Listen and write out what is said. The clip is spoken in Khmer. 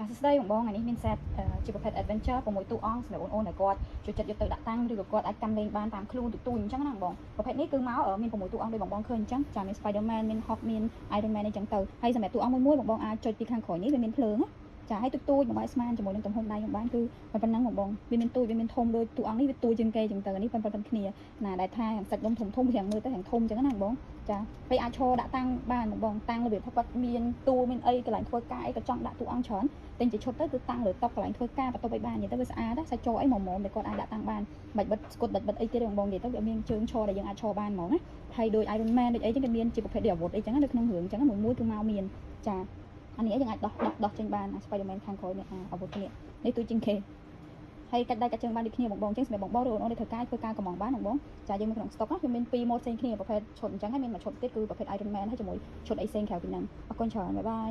ចាសស្ដីបងបងថ្ងៃនេះមាន set ជាប្រភេទ adventure 6តួអង្គសម្រាប់បងប្អូនដែលគាត់ចូលចិត្តយកទៅដាក់តាំងឬក៏គាត់អាចកាន់លេងបានតាមខ្លួនទូអញ្ចឹងណាបងប្រភេទនេះគឺមកមាន6តួអង្គដូចបងបងឃើញអញ្ចឹងចាមាន Spider-Man មាន Hulk មាន Iron Man អីចឹងទៅហើយសម្រាប់តួអង្គមួយបងបងអាចចុចពីខាងក្រោយនេះវាមានភ្លើងចាឲ្យទូចបងស្មានជាមួយនឹងទំហំដៃខ្ញុំបានគឺប៉ុណ្ណឹងបងវាមានទូចវាមានធំដូចតួអង្គនេះវាទូចជាងគេចឹងទៅនេះប៉ុណ្ណឹងគ្នាណាដែលថាសាច់ដុំធំរៀងមើលទៅរៀងធំចឹងណាបងចាហើយអាចឈរដាក់តាំងបានបងតាំងរបៀបថាគាត់មានទូមានអីកន្លែងធ្វើការអីក៏ចង់ដាក់តួអង្គច្រើនទិញជាឈុតទៅគឺតាំងលើតុកន្លែងធ្វើការបន្ទប់ឲ្យបាននិយាយទៅវាស្អាតសាច់ចូលអីម៉មដែលគាត់អាចដាក់តាំងបានមិនបិទស្គុតបិទអីទៀតបងនិយាយទៅវាមានជើងឈរដែលយើងអាចឈរបានហ្មងណាហើយដូច Iron Man ដូចអីចឹងវាមានជាប្រភេទដូចអាវុធអីចឹងនៅក្នុងរឿងចឹងមួយគឺមកមានចាអានេះយើងអាចដោះចេញបាន Spider-Man ខាងក្រោយនេះអាវុធនេះទូជាងគេហើយកាច់ដៃកាច់ជើងបានដូចគ្នាបងចឹងសម្រាប់បងឬបងធ្វើការកំងបានបងចាយើងនៅក្នុង stock វាមាន2 mode ផ្សេងគ្នាប្រភេទឈុតអញ្ចឹងហើយមានមួយឈុតទៀតគឺប្រភេទ Iron Man ហើយជាមួយឈុតអីផ្សេងក្រៅពីហ្នឹងអរគុណច្រើនបាយបាយ